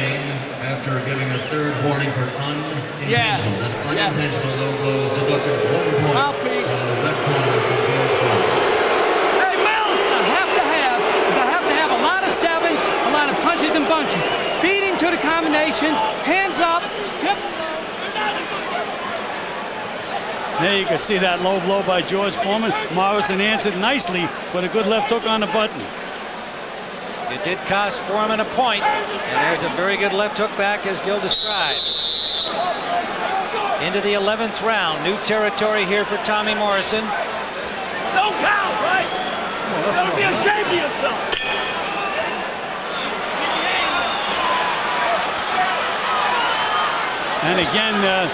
After giving a third warning for unintentional. Yeah. That's Yeah. unintentional low blows deducted 1 point. Mouthpiece. On the red corner for George Foreman. Hey, Mills! I have to have a lot of sevens, a lot of punches and bunches. Beating to the combinations, hands up. Yep. There you can see that low blow by George Foreman. Morrison answered nicely with a good left hook on the button. It did cost Foreman a point, and there's a very good left hook back as Gil described. Into the 11th round. New territory here for Tommy Morrison. No count, right? You gotta be ashamed of yourself. And again,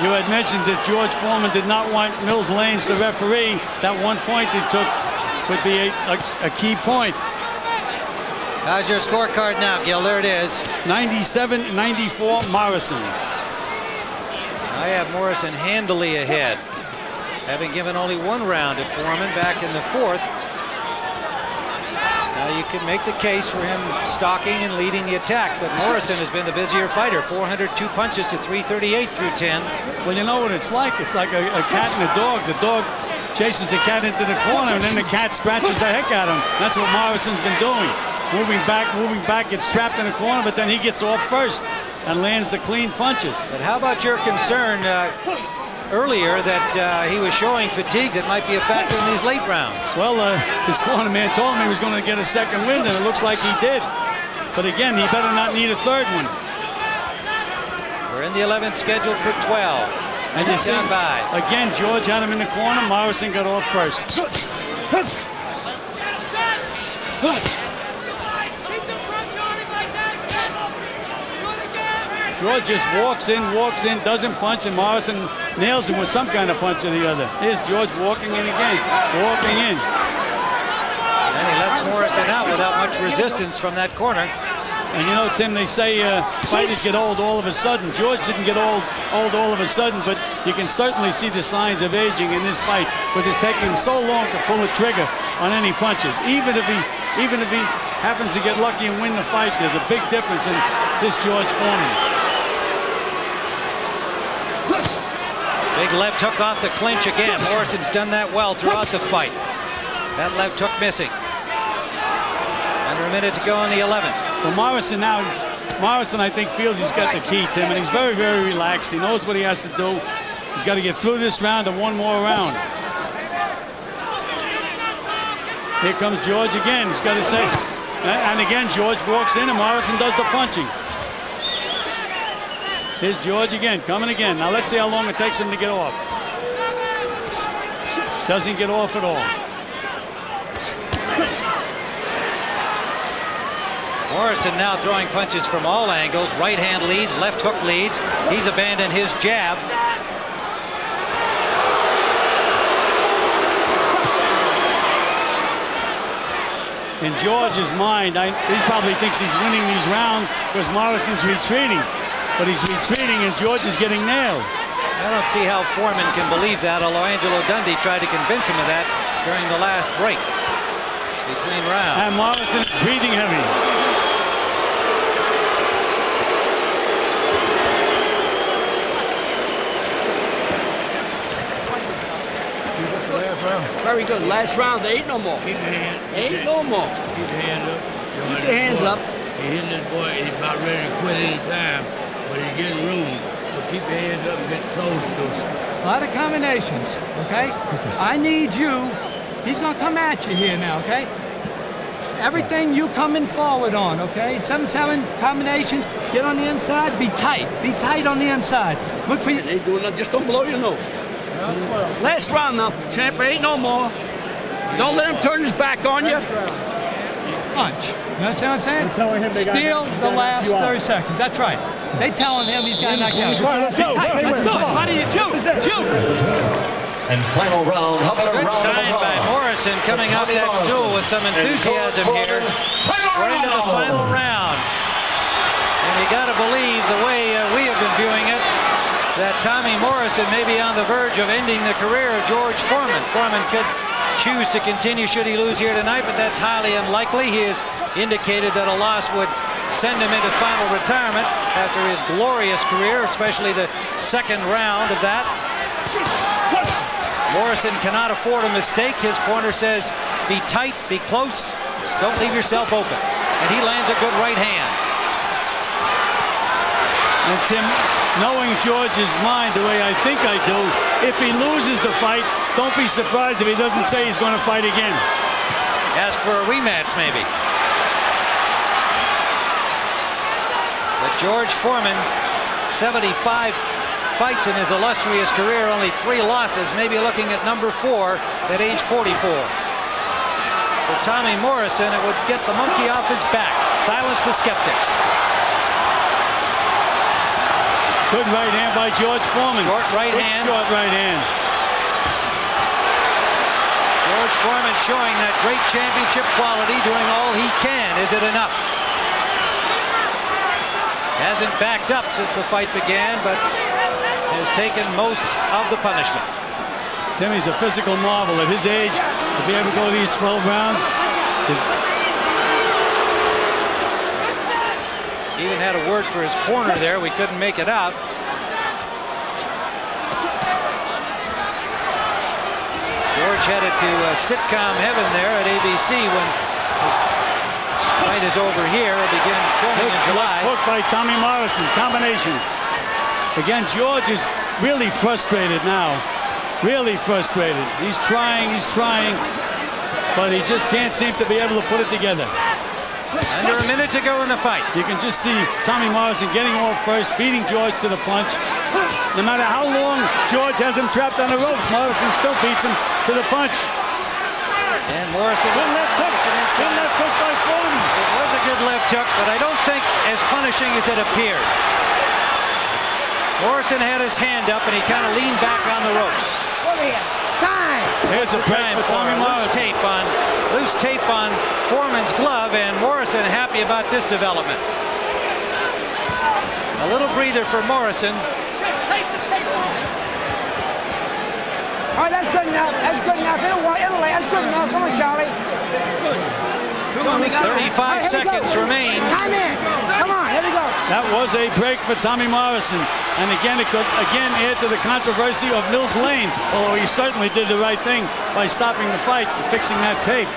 you had mentioned that George Foreman did not want Mills Lanes the referee. That 1 point he took could be a key point. How's your scorecard now, Gil? There it is. 97-94 Morrison. I have Morrison handily ahead, having given only 1 round to Foreman back in the 4th. Now you can make the case for him stalking and leading the attack, but Morrison has been the busier fighter. 402 punches to 338 through 10. Well, you know what it's like? It's like a cat and a dog. The dog chases the cat into the corner, and then the cat scratches the heck out of him. That's what Morrison's been doing. Moving back, gets trapped in the corner, but then he gets off first and lands the clean punches. But how about your concern earlier that he was showing fatigue that might be a factor in these late rounds? Well, his corner man told him he was going to get a second wind, and it looks like he did. But again, he better not need a third one. We're in the 11th, scheduled for 12. And you see, down by. again, George had him in the corner. Morrison got off first. George just walks in, doesn't punch, and Morrison nails him with some kind of punch or the other. Here's George walking in again, walking in. And then he lets Morrison out without much resistance from that corner. And you know, Tim, they say fighters get old all of a sudden. George didn't get old all of a sudden, but you can certainly see the signs of aging in this fight, because it's taking him so long to pull a trigger on any punches. Even if he happens to get lucky and win the fight, there's a big difference in this George Foreman. Big left hook off the clinch again. Morrison's done that well throughout the fight. That left hook missing. Under a minute to go in the 11th. Well, Morrison, I think, feels he's got the key, Tim, and he's very, very relaxed. He knows what he has to do. He's got to get through this round and 1 more round. Here comes George again. He's got to say, and again, George walks in and Morrison does the punching. Here's George again, coming again. Now let's see how long it takes him to get off. Doesn't get off at all. Morrison now throwing punches from all angles. Right hand leads, left hook leads. He's abandoned his jab. In George's mind, he probably thinks he's winning these rounds because Morrison's retreating. But he's retreating and George is getting nailed. I don't see how Foreman can believe that, although Angelo Dundee tried to convince him of that during the last break between rounds. And Morrison breathing heavy. Very good. Last round, there ain't no more. Keep your hand. Ain't no more. Keep your hands up. Keep your hands up. He's hitting this boy. He's about ready to quit any time, but he's getting room. So keep your hands up and get close to us. A lot of combinations, okay? I need you. He's going to come at you here now, okay? Everything you coming forward on, okay? 7-7 combinations. Get on the inside. Be tight. Be tight on the inside. Look for you. Ain't doing nothing. Just don't blow your nose. Last round now. Champ, ain't no more. Don't let him turn his back on you. Punch. You understand what I'm saying? Steal the last 30 seconds. That's right. They telling him he's got knocked out. Let's go. Let's do it. How do you shoot? Shoot. And final round. How about a Good round of sign by applause? Morrison coming off that stool with some enthusiasm here. We're into the final round. And you got to believe the way we have been viewing it, that Tommy Morrison may be on the verge of ending the career of George Foreman. Foreman could choose to continue should he lose here tonight, but that's highly unlikely. He has indicated that a loss would send him into final retirement after his glorious career, especially the second round of that. Morrison cannot afford a mistake. His corner says, be tight, be close, don't leave yourself open. And he lands a good right hand. And Tim, knowing George's mind the way I think I do, if he loses the fight, don't be surprised if he doesn't say he's going to fight again. Ask for a rematch, maybe. But George Foreman, 75 fights in his illustrious career, only 3 losses, maybe looking at number 4 at age 44. For Tommy Morrison, it would get the monkey off his back, silence the skeptics. Good right hand by George Foreman. Short right Good hand. Short right hand. George Foreman showing that great championship quality, doing all he can. Is it enough? Hasn't backed up since the fight began, but has taken most of the punishment. Timmy's a physical marvel at his age. If he ever go these 12 rounds, even had a word for his corner there. We couldn't make it out. George headed to sitcom heaven there at ABC when his fight is over here. He'll begin filming in July. Hook by Tommy Morrison. Combination. Again, George is really frustrated now. Really frustrated. He's trying, but he just can't seem to be able to put it together. Under a minute to go in the fight. You can just see Tommy Morrison getting off first, beating George to the punch. No matter how long George has him trapped on the ropes, Morrison still beats him to the punch. And Morrison. Good left hook. Good left hook by Foreman. It was a good left hook, but I don't think as punishing as it appeared. Morrison had his hand up and he kind of leaned back on the ropes. Over here. Time. Here's a break for Tommy Morrison. Loose tape on Foreman's glove, and Morrison happy about this development. A little breather for Morrison. Just take the tape off. All right, that's good enough. That's good enough. It'll lay. That's good enough. Come on, Charlie. Come on, we got 35 seconds remain. Time in. Come on, here we go. That was a break for Tommy Morrison. And again, it could add to the controversy of Mills Lane, although he certainly did the right thing by stopping the fight and fixing that tape.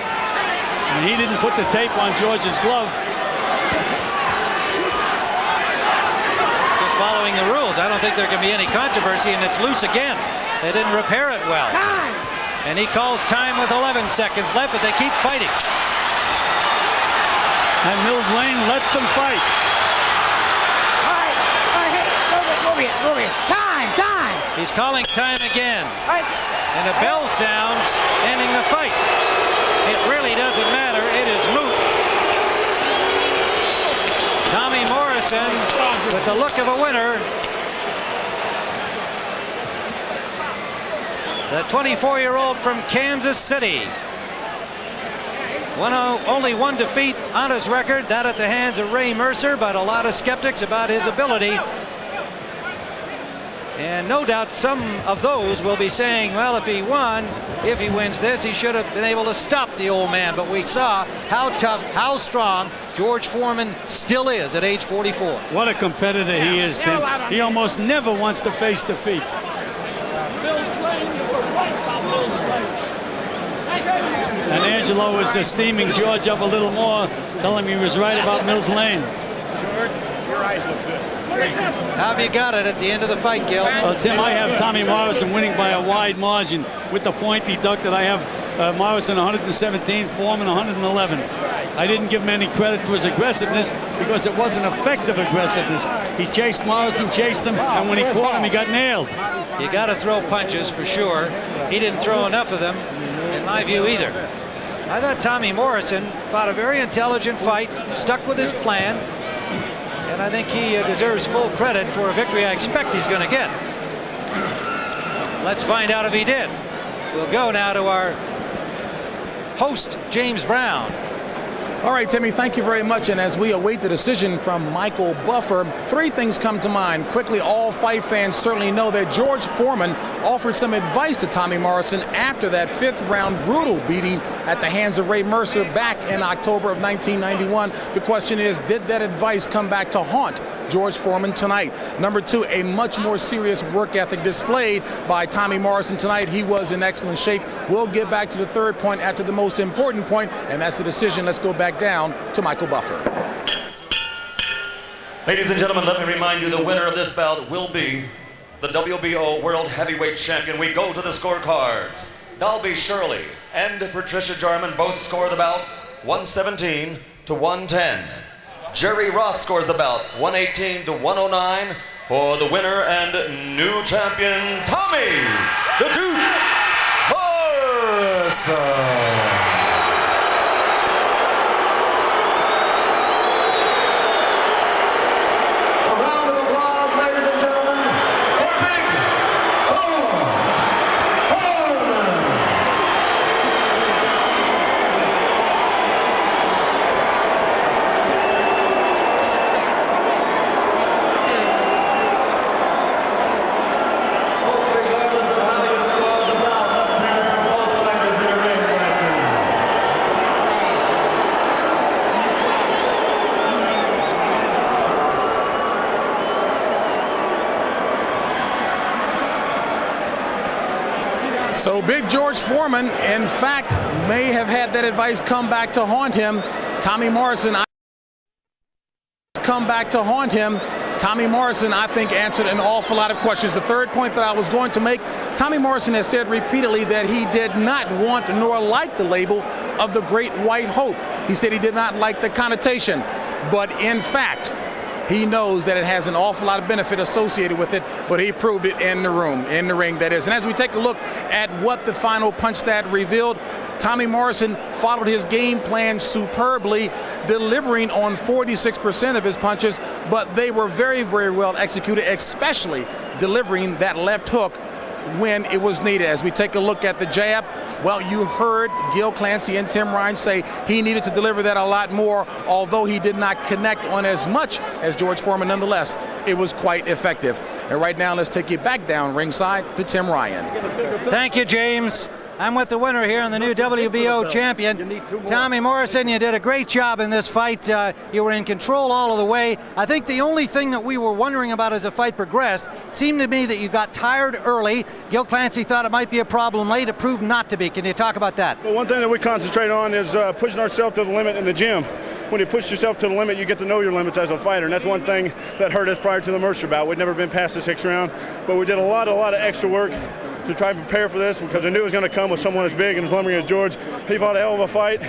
And he didn't put the tape on George's glove. Just following the rules. I don't think there can be any controversy, and it's loose again. They didn't repair it well. Time. And he calls time with 11 seconds left, but they keep fighting. And Mills Lane lets them fight. All right, hey, over here. Time. He's calling time again. All right. And a bell sounds, ending the fight. It really doesn't matter. It is moot. Tommy Morrison with the look of a winner. The 24-year-old from Kansas City. Only one defeat on his record, that at the hands of Ray Mercer, but a lot of skeptics about his ability. And no doubt some of those will be saying, well, if he wins this, he should have been able to stop the old man. But we saw how tough, how strong George Foreman still is at age 44. What a competitor he is, Tim. He almost never wants to face defeat. And Angelo is steaming George up a little more, telling him he was right about Mills Lane. George, your eyes look good. How have you got it at the end of the fight, Gil? Well, Tim, I have Tommy Morrison winning by a wide margin. With the point deducted, I have Morrison 117, Foreman 111. I didn't give him any credit for his aggressiveness because it wasn't effective aggressiveness. He chased Morrison, chased him, and when he caught him, he got nailed. You got to throw punches for sure. He didn't throw enough of them, in my view, either. I thought Tommy Morrison fought a very intelligent fight, stuck with his plan, and I think he deserves full credit for a victory I expect he's going to get. Let's find out if he did. We'll go now to our host, James Brown. All right, Timmy, thank you very much. And as we await the decision from Michael Buffer, three things come to mind. Quickly, all fight fans certainly know that George Foreman offered some advice to Tommy Morrison after that fifth-round brutal beating at the hands of Ray Mercer back in October of 1991. The question is, did that advice come back to haunt George Foreman tonight? Number two, a much more serious work ethic displayed by Tommy Morrison tonight. He was in excellent shape. We'll get back to the third point after the most important point, and that's the decision. Let's go back down to Michael Buffer. Ladies and gentlemen, let me remind you the winner of this bout will be the WBO World Heavyweight Champion. We go to the scorecards. Dalby Shirley and Patricia Jarman both score the bout 117 to 110. Jerry Roth scores the bout 118 to 109 for the winner and new champion, Tommy the Duke Morrison. So Big George Foreman, in fact, may have had that advice come back to haunt him. Tommy Morrison, I think, answered an awful lot of questions. The third point that I was going to make, Tommy Morrison has said repeatedly that he did not want nor like the label of the Great White Hope. He said he did not like the connotation, but in fact, he knows that it has an awful lot of benefit associated with it, but he proved it in the ring, that is. And as we take a look at what the final punch stat revealed, Tommy Morrison followed his game plan superbly, delivering on 46% of his punches, but they were very, very well executed, especially delivering that left hook when it was needed. As we take a look at the jab, well, you heard Gil Clancy and Tim Ryan say he needed to deliver that a lot more, although he did not connect on as much as George Foreman. Nonetheless, it was quite effective. And right now, let's take you back down ringside to Tim Ryan. Thank you, James. I'm with the winner here and the new WBO champion, Tommy Morrison. You did a great job in this fight. You were in control all of the way. I think the only thing that we were wondering about as the fight progressed, it seemed to me that you got tired early. Gil Clancy thought it might be a problem late. It proved not to be. Can you talk about that? Well, one thing that we concentrate on is pushing ourselves to the limit in the gym. When you push yourself to the limit, you get to know your limits as a fighter, and that's one thing that hurt us prior to the Mercer bout. We'd never been past the 6th round, but we did a lot of extra work to try and prepare for this because I knew it was going to come with someone as big and as lumbering as George. He fought a hell of a fight.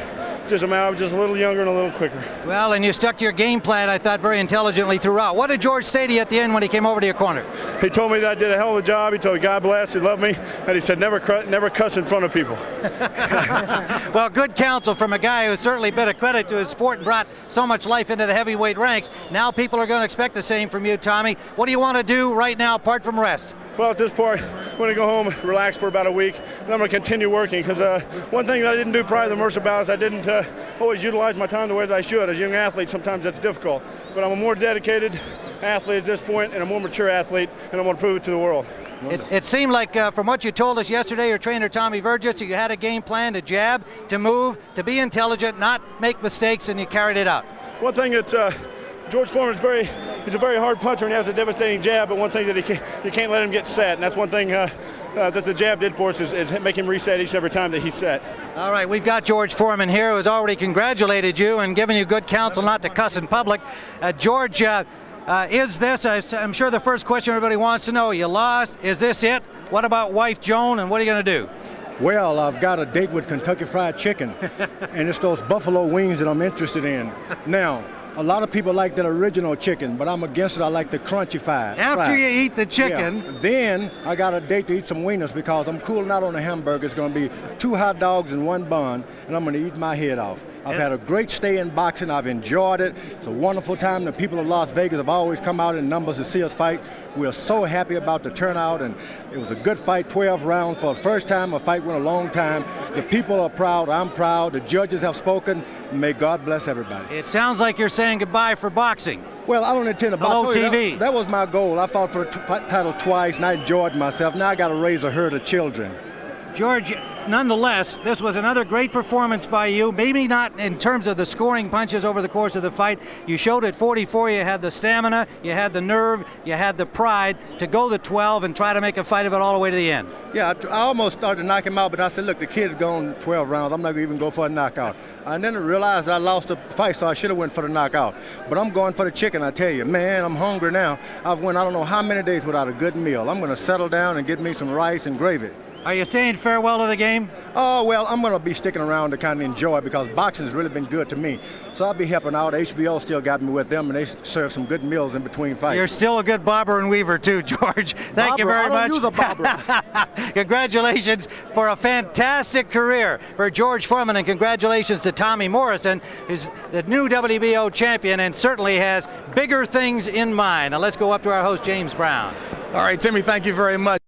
Just a matter of just a little younger and a little quicker. Well, and you stuck to your game plan, I thought, very intelligently throughout. What did George say to you at the end when he came over to your corner? He told me that I did a hell of a job. He told me God bless, he loved me, and he said never cuss in front of people. Well, good counsel from a guy who's certainly been a credit to his sport and brought so much life into the heavyweight ranks. Now people are going to expect the same from you, Tommy. What do you want to do right now apart from rest? Well, at this point, I'm going to go home, relax for about a week, and I'm going to continue working because one thing that I didn't do prior to the Mercer bout is I didn't always utilize my time the way that I should. As a young athlete, sometimes that's difficult. But I'm a more dedicated athlete at this point and a more mature athlete, and I'm going to prove it to the world. It seemed like from what you told us yesterday, your trainer Tommy Vergis, you had a game plan to jab, to move, to be intelligent, not make mistakes, and you carried it out. One thing that George Foreman he's a very hard puncher and he has a devastating jab, but one thing that you can't let him get set, and that's one thing that the jab did for us is make him reset each and every time that he's set. All right, we've got George Foreman here who has already congratulated you and given you good counsel not to cuss in public. George, is this, I'm sure the first question everybody wants to know, you lost, is this it? What about wife Joan, and what are you going to do? Well, I've got a date with Kentucky Fried Chicken, and it's those buffalo wings that I'm interested in. Now, a lot of people like that original chicken, but I'm against it. I like the crunchy fried. After you eat the chicken. Yeah. Then I got a date to eat some wieners because I'm cooling out on the hamburger. It's going to be 2 hot dogs and 1 bun, and I'm going to eat my head off. I've had a great stay in boxing. I've enjoyed it. It's a wonderful time. The people of Las Vegas have always come out in numbers to see us fight. We're so happy about the turnout, and it was a good fight, 12 rounds. For the first time, a fight went a long time. The people are proud. I'm proud. The judges have spoken. May God bless everybody. It sounds like you're saying goodbye for boxing. Well, I don't intend to box. Hello, TV. That was my goal. I fought for the title twice, and I enjoyed myself. Now I got to raise a herd of children. George, nonetheless, this was another great performance by you. Maybe not in terms of the scoring punches over the course of the fight. You showed at 44 you had the stamina, you had the nerve, you had the pride to go the 12 and try to make a fight of it all the way to the end. Yeah, I almost started to knock him out, but I said, look, the kid's gone 12 rounds. I'm not going to even go for a knockout. And then I realized I lost the fight, so I should have went for the knockout. But I'm going for the chicken, I tell you. Man, I'm hungry now. I've went I don't know how many days without a good meal. I'm going to settle down and get me some rice and gravy. Are you saying farewell to the game? Oh, well, I'm going to be sticking around to kind of enjoy it because boxing has really been good to me. So I'll be helping out. HBO still got me with them, and they serve some good meals in between fights. You're still a good bobber and weaver, too, George. Thank you very much. I don't use a bobber. Congratulations for a fantastic career for George Foreman, and congratulations to Tommy Morrison, who's the new WBO champion and certainly has bigger things in mind. Now let's go up to our host, James Brown. All right, Timmy, thank you very much.